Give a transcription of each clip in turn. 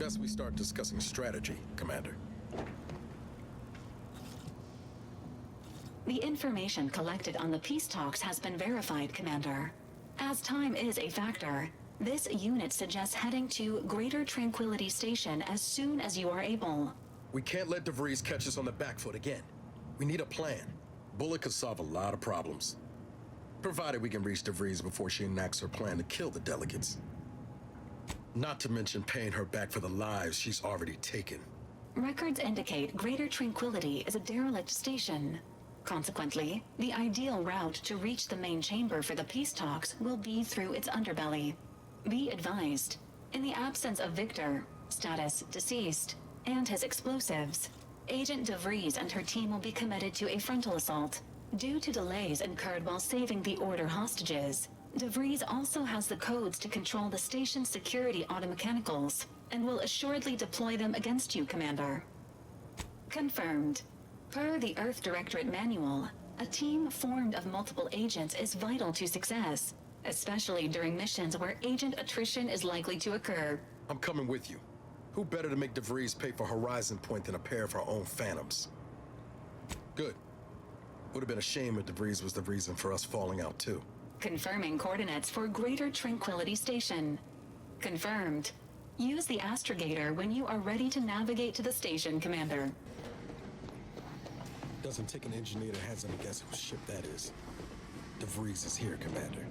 best we start discussing strategy, Commander. The information collected on the peace talks has been verified, Commander. As time is a factor, this unit suggests heading to Greater Tranquility Station as soon as you are able. We can't let DeVries catch us on the back foot again. We need a plan. Bullet could solve a lot of problems. Provided we can reach DeVries before she enacts her plan to kill the delegates. Not to mention paying her back for the lives she's already taken. Records indicate Greater Tranquility is a derelict station. Consequently, the ideal route to reach the main chamber for the peace talks will be through its underbelly. Be advised, in the absence of Victor, status deceased, and his explosives, Agent DeVries and her team will be committed to a frontal assault. Due to delays incurred while saving the Order hostages, DeVries also has the codes to control the station's security automechanicals, and will assuredly deploy them against you, Commander. Confirmed. Per the Earth Directorate Manual, a team formed of multiple agents is vital to success, especially during missions where agent attrition is likely to occur. I'm coming with you. Who better to make DeVries pay for Horizon Point than a pair of her own phantoms? Good. Would have been a shame if DeVries was the reason for us falling out too. Confirming coordinates for Greater Tranquility Station. Confirmed. Use the astrogator when you are ready to navigate to the station, Commander. Doesn't take an engineer to hazard a guess whose ship that is. DeVries is here, Commander.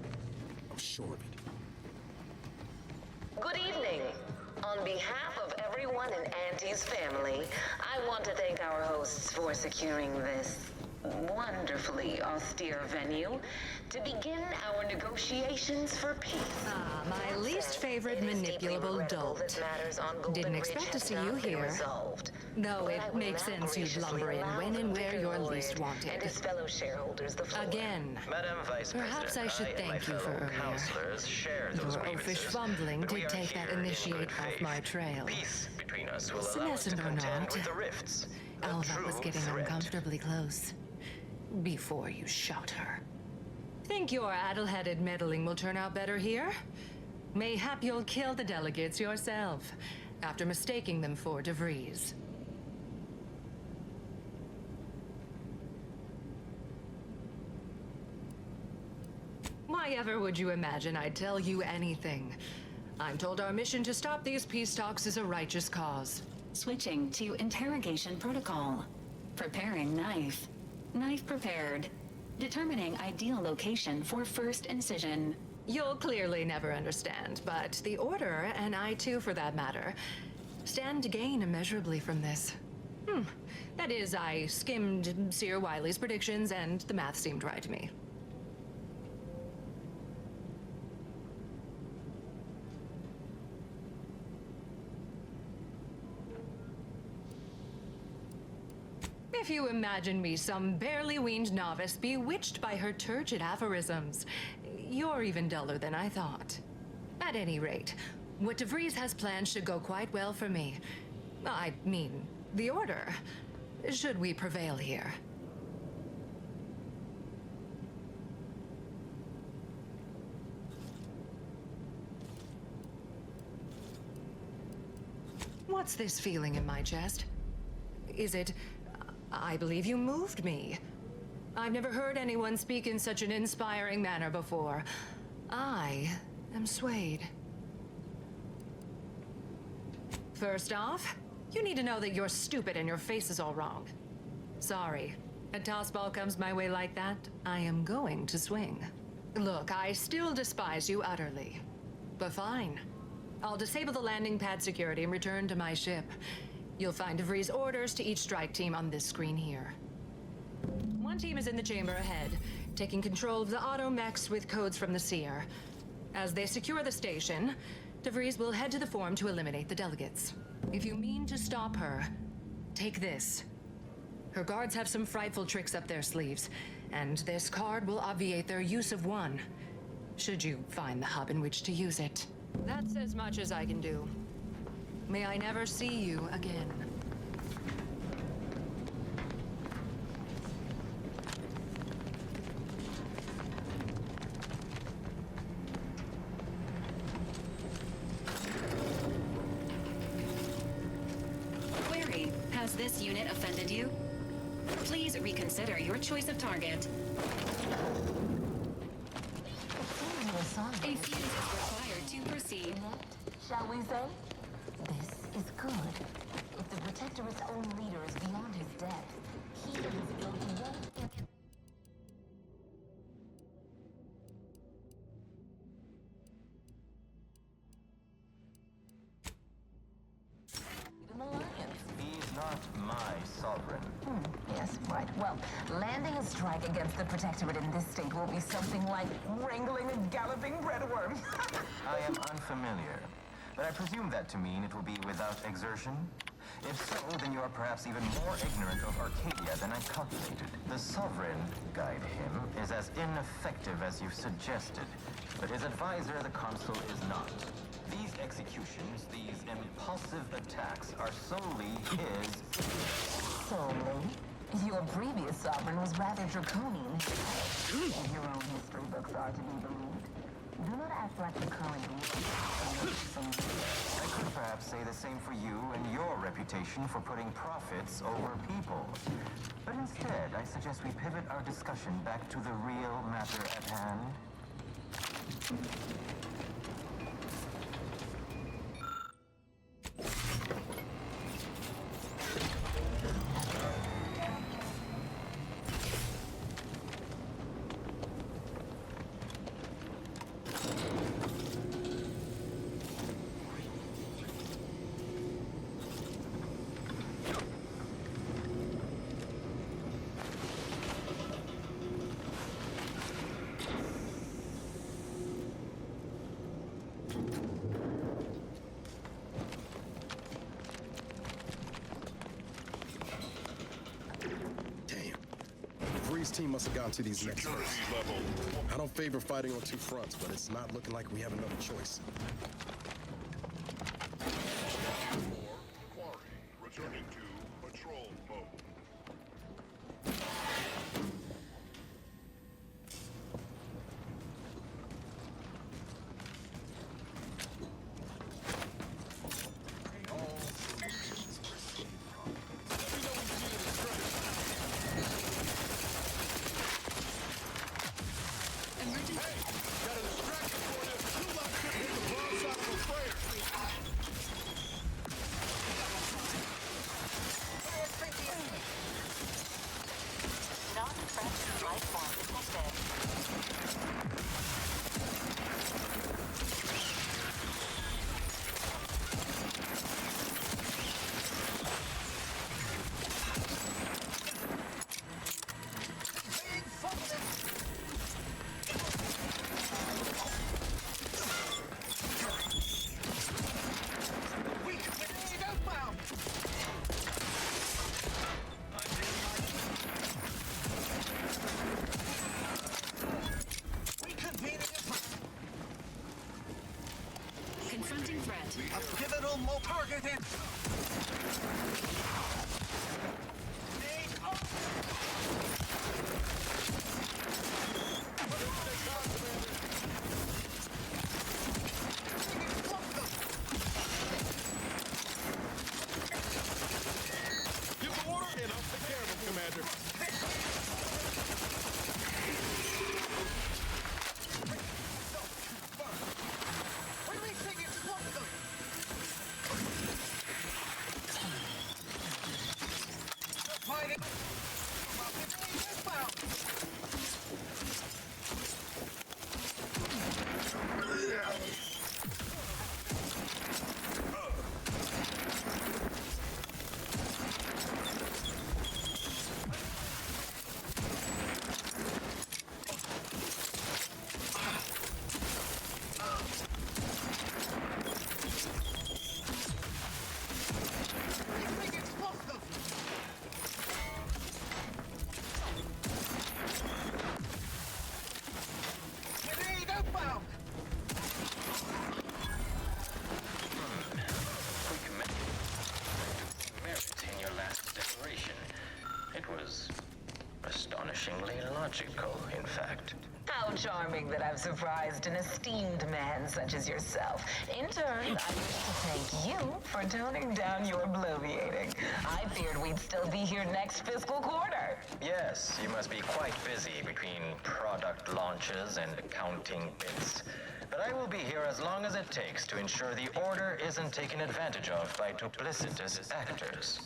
I'm sure of it. Good evening. On behalf of everyone in Auntie's family, I want to thank our hosts for securing this wonderfully austere venue to begin our negotiations for peace. Ah, my least favorite manipulable dolt. Didn't expect to see you here. Though it makes sense you'd lumber in when and where you're least wanted. And his fellow shareholders the floor. Again. Madam Vice Perhaps I should thank you for earlier. Your oafish fumbling did take that initiate off my trail. Peace between us will allow us to Senescent or contend not, with the rifts. Alva was getting threat. uncomfortably close. Before you shot her. Think your addle-headed meddling will turn out better here? Mayhap you'll kill the delegates yourself, after mistaking them for DeVries. Why ever would you imagine I'd tell you anything? I'm told our mission to stop these peace talks is a righteous cause. Switching to interrogation protocol. Preparing knife. Knife prepared. Determining ideal location for first incision. You'll clearly never understand, but the Order, and I too for that matter, stand to gain immeasurably from this. That is, I skimmed Seer Wiley's predictions and the math seemed right to me. If you imagine me some barely weaned novice bewitched by her turgid aphorisms, you're even duller than I thought. At any rate, what DeVries has planned should go quite well for me. I mean, the Order, should we prevail here. What's this feeling in my chest? Is it... I believe you moved me. I've never heard anyone speak in such an inspiring manner before. I am swayed. First off, you need to know that you're stupid and your face is all wrong. Sorry. A tossball comes my way like that, I am going to swing. Look, I still despise you utterly. But fine. I'll disable the landing pad security and return to my ship. You'll find DeVries' orders to each strike team on this screen here. One team is in the chamber ahead, taking control of the auto mechs with codes from the Seer. As they secure the station, DeVries will head to the forum to eliminate the delegates. If you mean to stop her, take this. Her guards have some frightful tricks up their sleeves, and this card will obviate their use of one, should you find the hub in which to use it. That's as much as I can do. May I never see you again. Has this unit offended you? Please reconsider your choice of target. A fuse is required to proceed. Shall we say? This is good. If the Protectorate's own leader is beyond his death, he and his ilk won't... An alliance. He's not my sovereign. Yes, right. Well, landing a strike against the Protectorate in this state will be something like wrangling a galloping breadworm. I am unfamiliar, but I presume that to mean it will be without exertion? If so, then you are perhaps even more ignorant of Arcadia than I calculated. The Sovereign, guide him, is as ineffective as you suggested, but his advisor, the Consul, is not. These executions, these impulsive attacks, are solely his... Solely? Your previous sovereign was rather draconian. If your own history books are to be believed. Do not act like the current I could perhaps say the same for you and your reputation for putting profits over people. But instead, I suggest we pivot our discussion back to the real matter at hand. Breeze team must have gotten to these next first. I don't favor fighting on two fronts, but it's not looking like we have another choice. Quarry, returning to patrol mode. Confronting threat. A pivotal targeted. Give the order and I'll take care of him, Commander. Astonishingly logical, in fact. How charming that I've surprised an esteemed man such as yourself. In turn, I wish to thank you for toning down your bloviating. I feared we'd still be here next fiscal quarter. Yes, you must be quite busy between product launches and accounting bits. But I will be here as long as it takes to ensure the order isn't taken advantage of by duplicitous actors.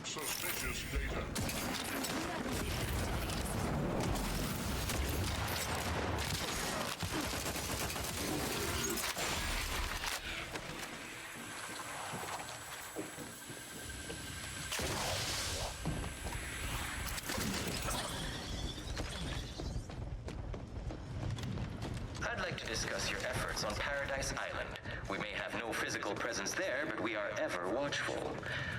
Suspicious data. I'd like to discuss your efforts on Paradise Island. We may have no physical presence there, but we are ever watchful.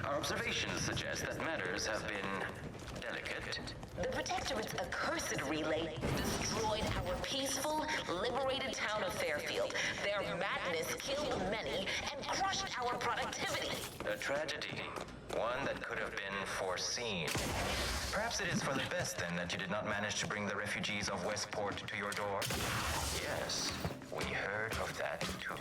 Our observations suggest that matters have been delicate. The Protectorate's accursed relay destroyed our peaceful, liberated town of Fairfield. Their madness killed many and crushed our productivity. A tragedy. One that could have been foreseen. Perhaps it is for the best, then, that you did not manage to bring the refugees of Westport to your door? Yes, we heard of that, too.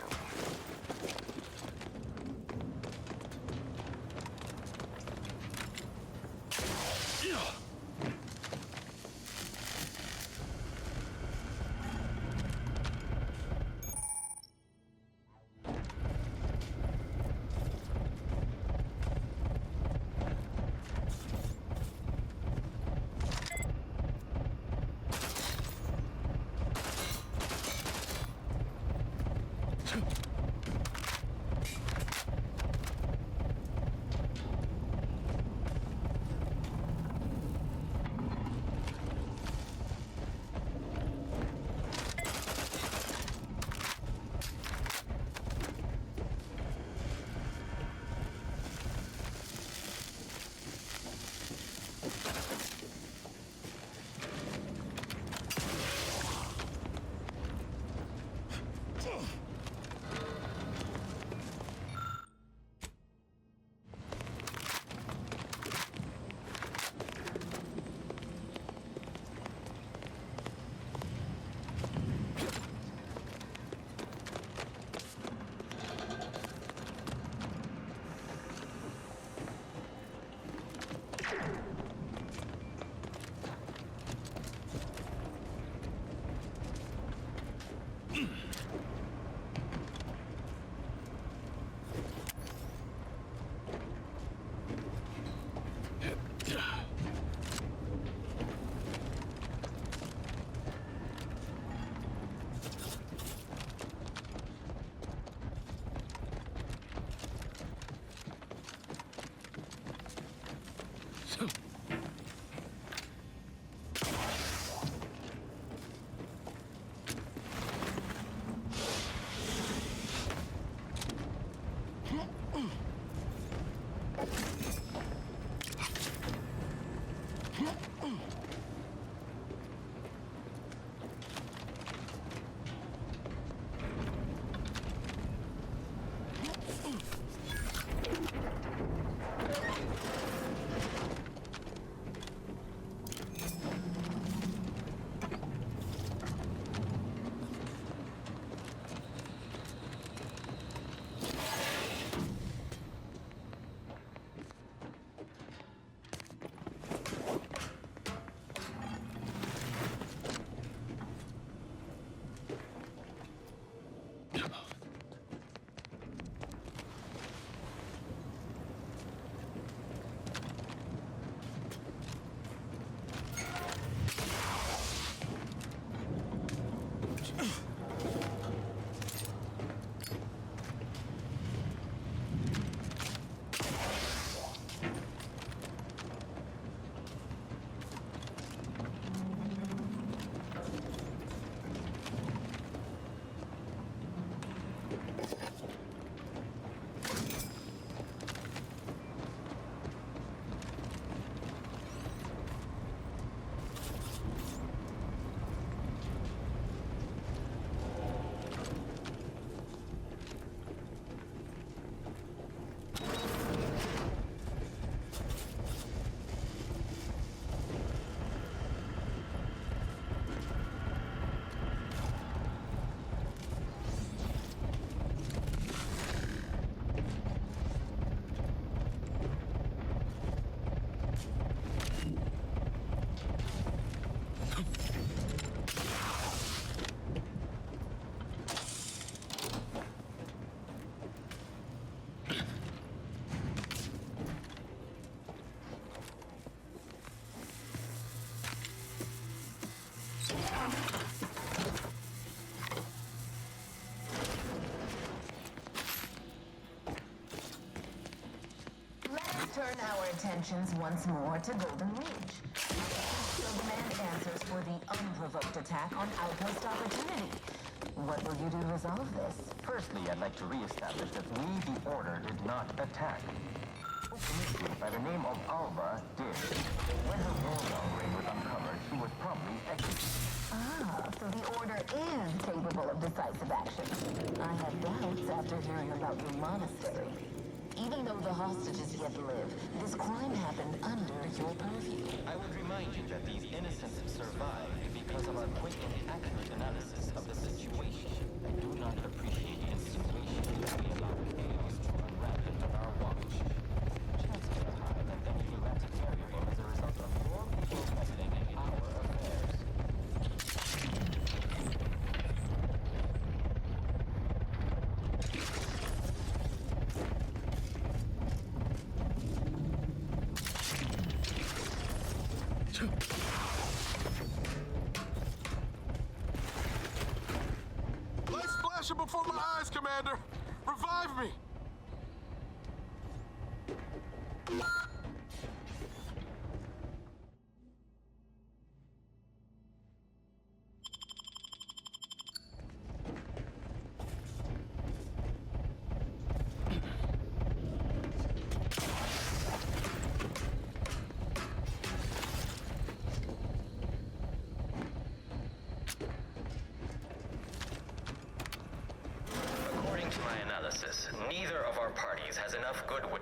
turn our attentions once more to Golden Ridge. Still demand answers for the unprovoked attack on Outpost Opportunity. What will you do to resolve this? Firstly, I'd like to re-establish that we, the Order, did not attack. Committee by the name of Alva did. When her warlong ring was uncovered, she was promptly executed. Ah, so the Order is capable of decisive action. I had doubts after hearing about your monastery. Even though the hostages yet live, this crime happened under your purview. I would remind you that these innocents survived because of our quick and accurate analysis of the situation. I do not appreciate the insinuation that we allow chaos to unravel on our watch. Chances are high that any erratic variable is a result of your people meddling in our affairs. Lights flashing before my eyes, Commander. Revive me. According to my analysis, neither of our parties has enough goodwill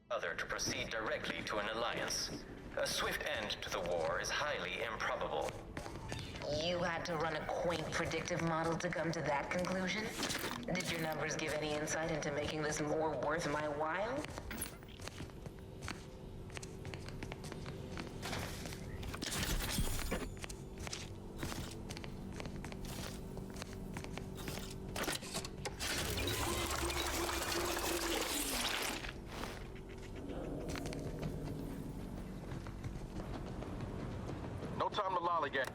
other to proceed directly to an alliance. A swift end to the war is highly improbable. You had to run a quaint predictive model to come to that conclusion? Did your numbers give any insight into making this more worth my while? No time to lollygag.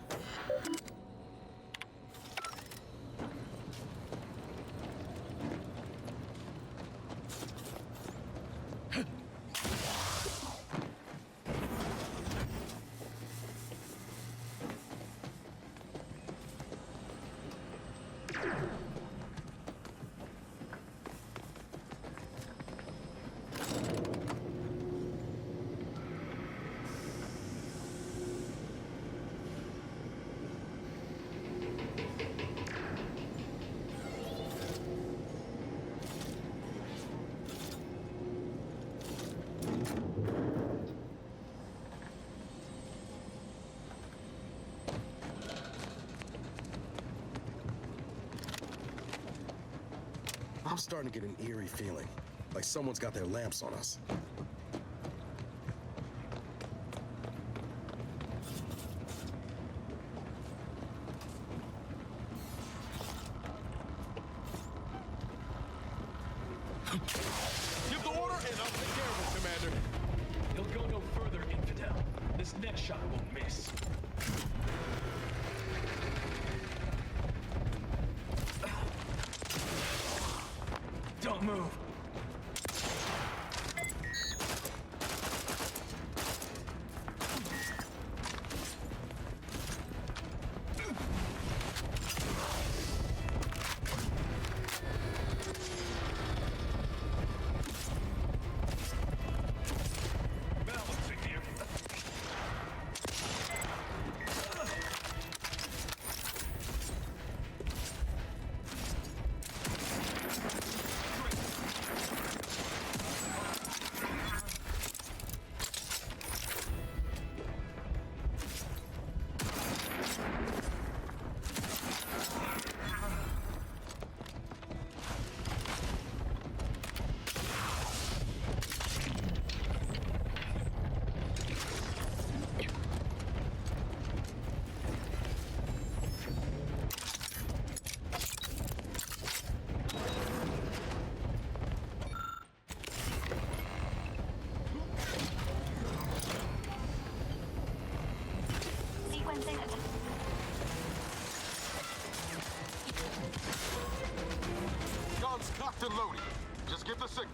I'm starting to get an eerie feeling, like someone's got their lamps on us. Give the order and I'll take care of it, Commander. He'll go no further, Infidel. This next shot won't miss. Don't move. Balancing here. Sequencing attack. Guns cocked and loaded. Just give the signal.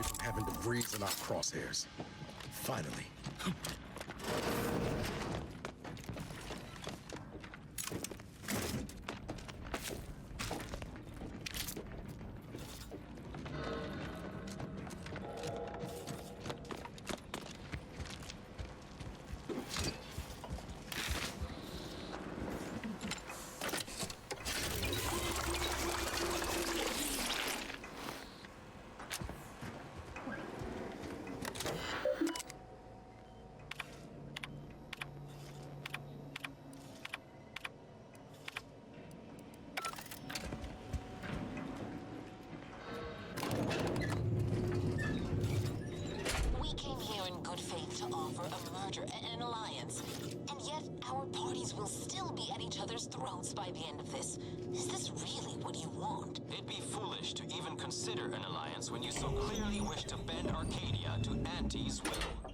away from having debris in our crosshairs. Finally. We came here in good faith to offer a merger and an alliance. And yet, our parties will still be at each other's throats by the end of this. Is this really what you want? It'd be foolish to even consider an alliance when you so clearly wish to bend Arcadia to Auntie's will.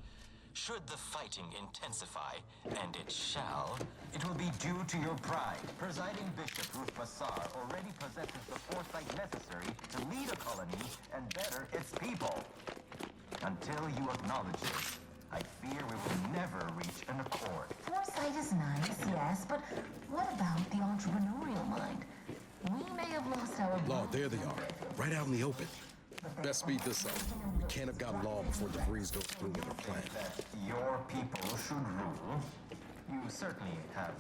Should the fighting intensify, and it shall, it will be due to your pride. Presiding Bishop Ruth Bassar already possesses the foresight necessary to lead a colony and better its people. Until you acknowledge this, I fear we will never reach an accord. Foresight is nice, yes, but what about the entrepreneurial mind? We may have lost our... Law, there they are. Right out in the open. Best speed this up. We can't have gotten long before debris goes through with our plan. That your people should rule. You certainly have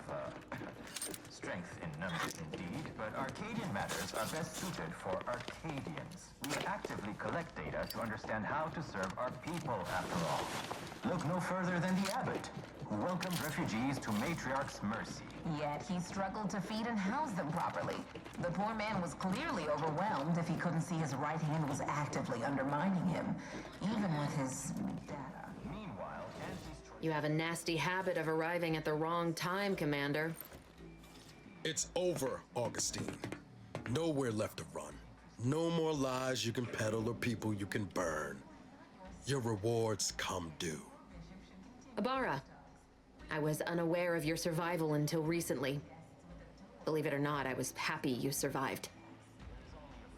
strength in numbers indeed, but Arcadian matters are best suited for Arcadians. We actively collect data to understand how to serve our people, after all. Look no further than the abbot, who welcomed refugees to Matriarch's mercy. Yet he struggled to feed and house them properly. The poor man was clearly overwhelmed if he couldn't see his right hand was actively undermining him, even with his data. Meanwhile, Auntie's You have a nasty habit of arriving at the wrong time, Commander. It's over, Augustine. Nowhere left to run. No more lies you can peddle or people you can burn. Your rewards come due. Ibarra, I was unaware of your survival until recently. Believe it or not, I was happy you survived.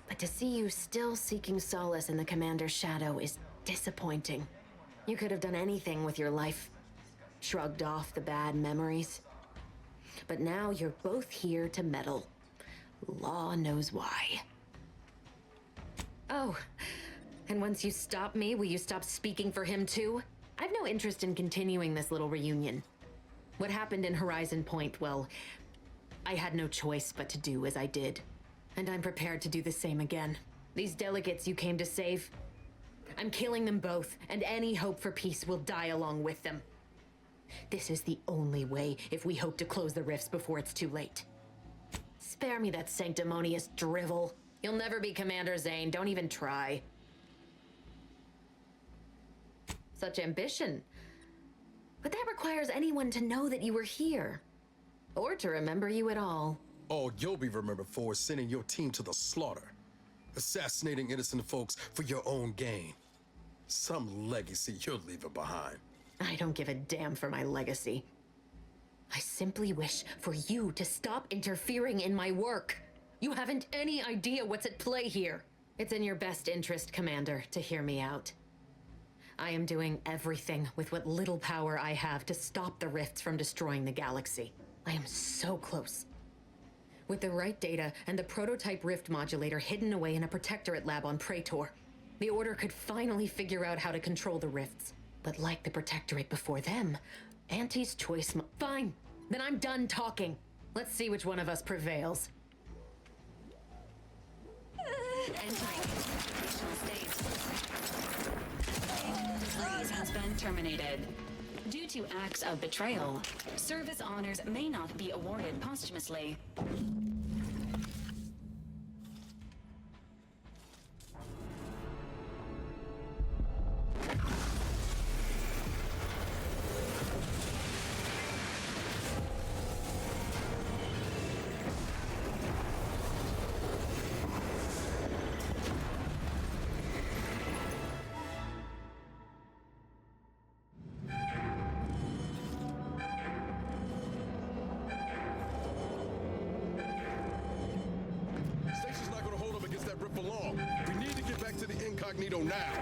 But to see you still seeking solace in the Commander's shadow is disappointing. You could have done anything with your life. Shrugged off the bad memories. But now you're both here to meddle. Law knows why. Oh, and once you stop me, will you stop speaking for him too? I've no interest in continuing this little reunion. What happened in Horizon Point, well, I had no choice but to do as I did. And I'm prepared to do the same again. These delegates you came to save, I'm killing them both, and any hope for peace will die along with them. This is the only way if we hope to close the rifts before it's too late. Spare me that sanctimonious drivel. You'll never be Commander Zane, don't even try. Such ambition. But that requires anyone to know that you were here. Or to remember you at all. All you'll be remembered for is sending your team to the slaughter. Assassinating innocent folks for your own gain. Some legacy you're leaving behind. I don't give a damn for my legacy. I simply wish for you to stop interfering in my work. You haven't any idea what's at play here. It's in your best interest, Commander, to hear me out. I am doing everything with what little power I have to stop the rifts from destroying the galaxy. I am so close. With the right data and the prototype rift modulator hidden away in a protectorate lab on Praetor, the Order could finally figure out how to control the rifts. But like the protectorate before them, Auntie's choice Fine, then I'm done talking. Let's see which one of us prevails. Entering operational state. Freeze has been terminated. Due to acts of betrayal, service honors may not be awarded posthumously. incognito now.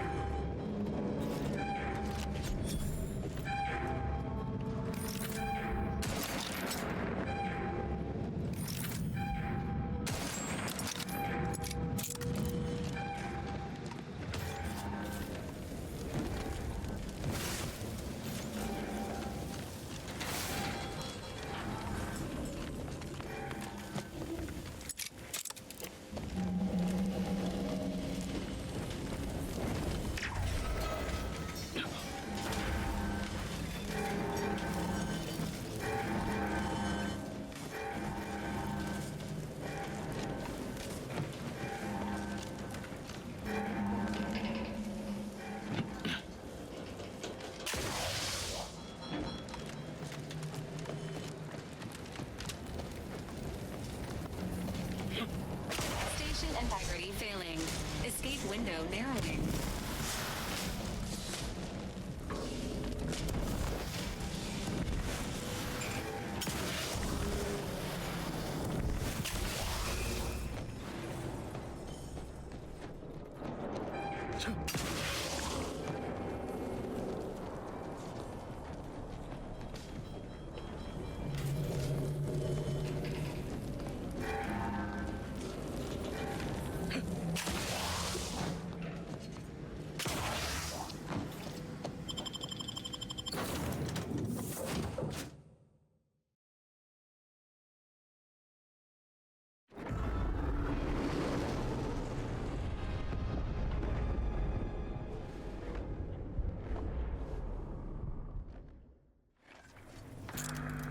Station integrity failing. Escape window narrowing.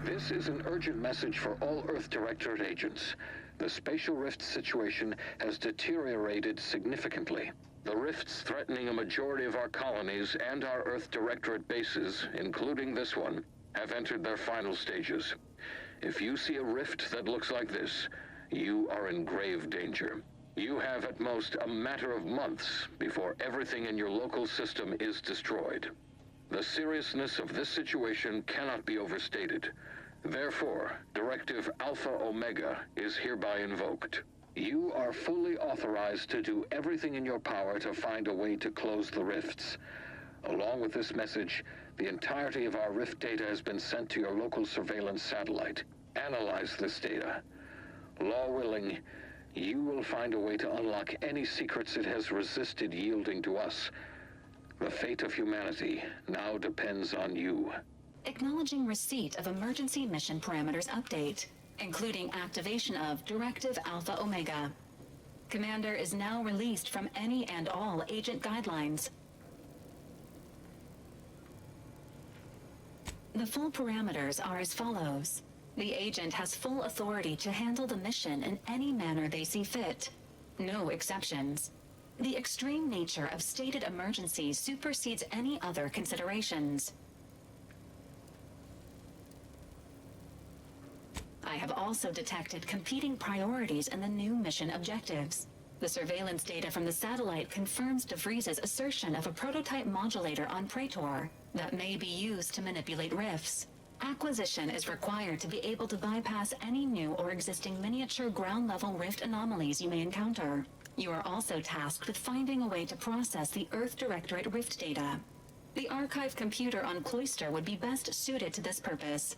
This is an urgent message for all Earth Directorate agents. The spatial rift situation has deteriorated significantly. The rifts threatening a majority of our colonies and our Earth Directorate bases, including this one, have entered their final stages. If you see a rift that looks like this, you are in grave danger. You have at most a matter of months before everything in your local system is destroyed. The seriousness of this situation cannot be overstated. Therefore, Directive Alpha Omega is hereby invoked. You are fully authorized to do everything in your power to find a way to close the rifts. Along with this message, the entirety of our rift data has been sent to your local surveillance satellite. Analyze this data. Law willing, you will find a way to unlock any secrets it has resisted yielding to us. The fate of humanity now depends on you. Acknowledging receipt of emergency mission parameters update, including activation of Directive Alpha Omega. Commander is now released from any and all agent guidelines. The full parameters are as follows. The agent has full authority to handle the mission in any manner they see fit. No exceptions. The extreme nature of stated emergencies supersedes any other considerations. I have also detected competing priorities in the new mission objectives. The surveillance data from the satellite confirms DeVries's assertion of a prototype modulator on Praetor that may be used to manipulate rifts. Acquisition is required to be able to bypass any new or existing miniature ground-level rift anomalies you may encounter. You are also tasked with finding a way to process the Earth Directorate rift data. The archive computer on Cloister would be best suited to this purpose.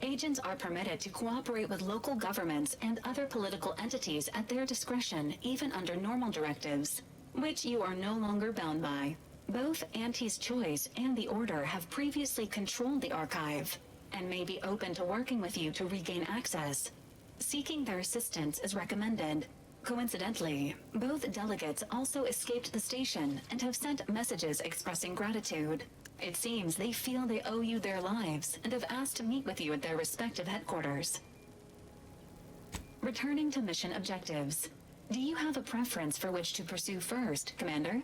Agents are permitted to cooperate with local governments and other political entities at their discretion, even under normal directives, which you are no longer bound by. Both Auntie's Choice and the Order have previously controlled the archive, and may be open to working with you to regain access. Seeking their assistance is recommended. Coincidentally, both delegates also escaped the station and have sent messages expressing gratitude. It seems they feel they owe you their lives and have asked to meet with you at their respective headquarters. Returning to mission objectives. Do you have a preference for which to pursue first, Commander?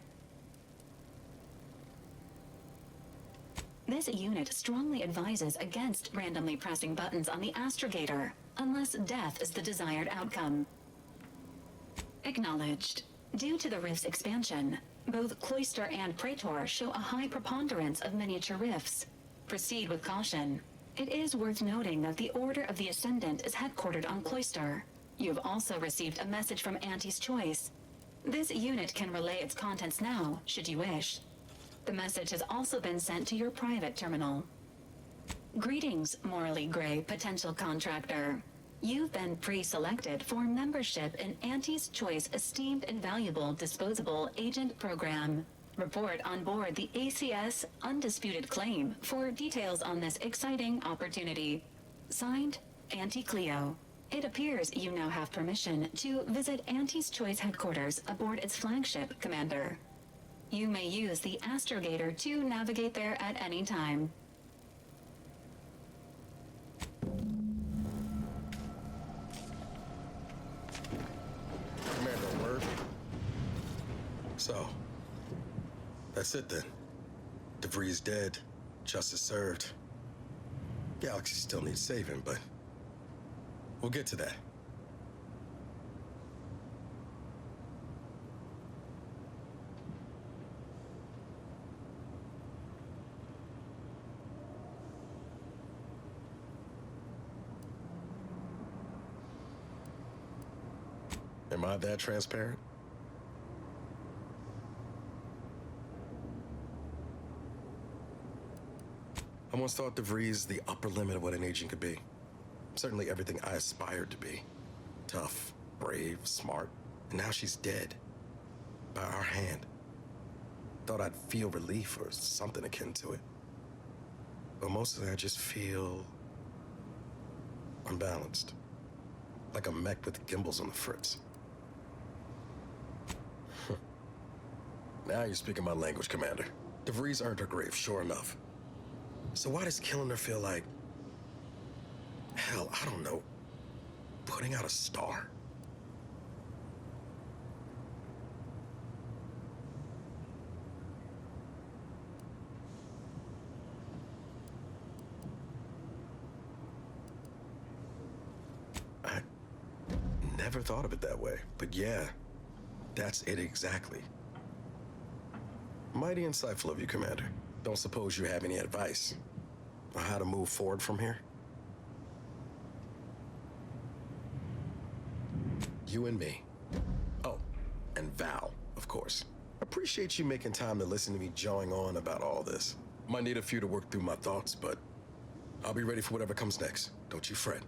This unit strongly advises against randomly pressing buttons on the astrogator, unless death is the desired outcome. Acknowledged. Due to the rift's expansion, both Cloister and Praetor show a high preponderance of miniature rifts. Proceed with caution. It is worth noting that the Order of the Ascendant is headquartered on Cloister. You've also received a message from Auntie's Choice. This unit can relay its contents now, should you wish. The message has also been sent to your private terminal. Greetings, morally gray potential contractor. You've been pre-selected for membership in Auntie's Choice Esteemed and Valuable Disposable Agent Program. Report on board the ACS Undisputed Claim for details on this exciting opportunity. Signed, Auntie Cleo. It appears you now have permission to visit Auntie's Choice headquarters aboard its flagship, Commander. You may use the astrogator to navigate there at any time. Commander, word? So, that's it then. DeVries dead, justice served. Galaxy still needs saving, but we'll get to that. Am I that transparent? I once thought DeVries the upper limit of what an agent could be. Certainly everything I aspired to be. Tough, brave, smart. And now she's dead. By our hand. Thought I'd feel relief or something akin to it. But mostly I just feel unbalanced. Like a mech with gimbals on the fritz. Now you're speaking my language, Commander. DeVries earned her grave, sure enough. So why does killing her feel like... hell, I don't know. Putting out a star? I never thought of it that way, but yeah, that's it exactly. Mighty insightful of you, Commander. Don't suppose you have any advice on how to move forward from here? You and me. Oh, and Val, of course. Appreciate you making time to listen to me jawing on about all this. Might need a few to work through my thoughts, but I'll be ready for whatever comes next. Don't you fret.